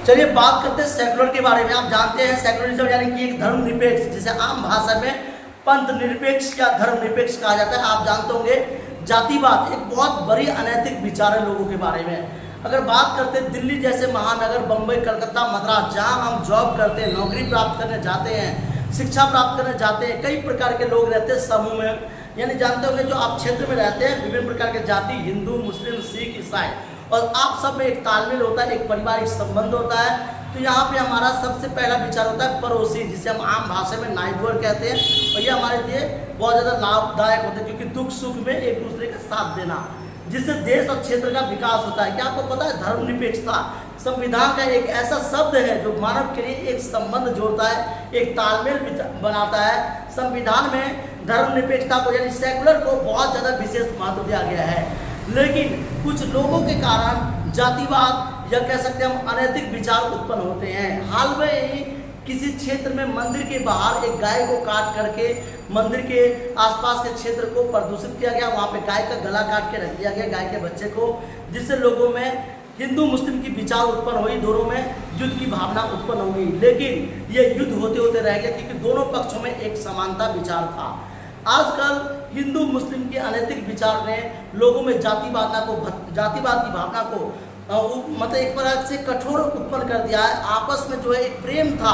चलिए बात करते हैं सेकुलर के बारे में। आप जानते हैं सेकुलरिज्म यानी कि एक धर्मनिरपेक्ष, जिसे आम भाषा में पंथ निरपेक्ष या धर्मनिरपेक्ष कहा जाता है। आप जानते होंगे जातिवाद एक बहुत बड़ी अनैतिक विचार है लोगों के बारे में। अगर बात करते हैं दिल्ली जैसे महानगर, बम्बई, कलकत्ता, मद्रास, जहां हम जॉब करते हैं, नौकरी प्राप्त करने जाते हैं, शिक्षा प्राप्त करने जाते हैं, कई प्रकार के लोग रहते हैं समूह में। यानी जानते होंगे जो आप क्षेत्र में रहते हैं विभिन्न प्रकार के जाति, हिंदू, मुस्लिम, सिख, ईसाई, और आप सब में एक तालमेल होता है, एक पारिवारिक संबंध होता है। तो यहाँ पे हमारा सबसे पहला विचार होता है पड़ोसी, जिसे हम आम भाषा में नाइबर कहते हैं। और ये हमारे लिए बहुत ज़्यादा लाभदायक होता है, क्योंकि दुख सुख में एक दूसरे का साथ देना, जिससे देश और क्षेत्र का विकास होता है। क्या आपको पता है धर्मनिरपेक्षता संविधान का एक ऐसा शब्द है जो मानव के लिए एक संबंध जोड़ता है, एक तालमेल बनाता है। संविधान में धर्मनिरपेक्षता को यानी सेकुलर को बहुत ज़्यादा विशेष महत्व दिया गया है। लेकिन कुछ लोगों के कारण जातिवाद या कह सकते हैं हम अनैतिक विचार उत्पन्न होते हैं। हाल में ही किसी क्षेत्र में मंदिर के बाहर एक गाय को काट करके मंदिर के आसपास के क्षेत्र को प्रदूषित किया गया। वहाँ पे गाय का गला काट के रख दिया गया, गाय के बच्चे को, जिससे लोगों में हिंदू मुस्लिम की विचार उत्पन्न हुई, दोनों में युद्ध की भावना उत्पन्न हो गई। लेकिन ये युद्ध होते होते रह गया, क्योंकि दोनों पक्षों में एक समानता विचार था। आजकल हिंदू मुस्लिम के अनैतिक विचार ने लोगों में जातिवाद की भावना को मतलब एक प्रकार से कठोर उत्पन्न कर दिया है। आपस में जो है एक प्रेम था,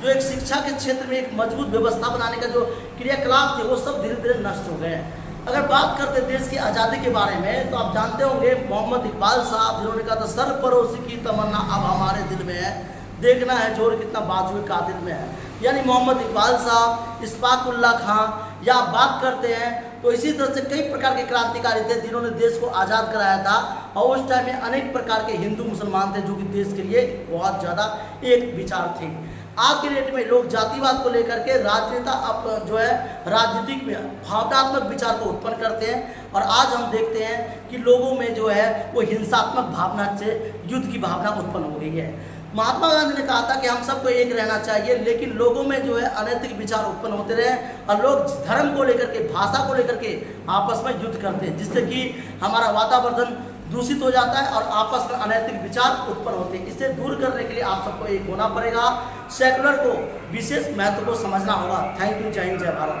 जो एक शिक्षा के क्षेत्र में एक मजबूत व्यवस्था बनाने का जो क्रियाकलाप थे, वो सब धीरे धीरे नष्ट हो गए। अगर बात करते देश की आज़ादी के बारे में, तो आप जानते होंगे मोहम्मद इकबाल साहब, जिन्होंने कहा था सरफरोशी की तमन्ना अब हमारे दिल में है, देखना है जोर कितना बाजुए कातिल में है। यानी मोहम्मद इकबाल साहब, इस्फाकुल्ला खां, या बात करते हैं तो इसी तरह से कई प्रकार के क्रांतिकारी थे जिन्होंने देश को आज़ाद कराया था। और उस टाइम में अनेक प्रकार के हिंदू मुसलमान थे जो कि देश के लिए बहुत ज़्यादा एक विचार थे। आज के डेट में लोग जातिवाद को लेकर के राजनेता जो है राजनीतिक में भावनात्मक विचार को उत्पन्न करते हैं। और आज हम देखते हैं कि लोगों में जो है वो हिंसात्मक भावना से युद्ध की भावना उत्पन्न हो गई है। महात्मा गांधी ने कहा था कि हम सबको एक रहना चाहिए, लेकिन लोगों में जो है अनैतिक विचार उत्पन्न होते रहे और लोग धर्म को लेकर के, भाषा को लेकर के आपस में युद्ध करते हैं, जिससे कि हमारा वातावरण दूषित हो जाता है और आपस में अनैतिक विचार उत्पन्न होते हैं। इसे दूर करने के लिए आप सबको एक होना पड़ेगा, सेकुलर को विशेष महत्व को समझना होगा। Thank you. जय हिंद, जय भारत।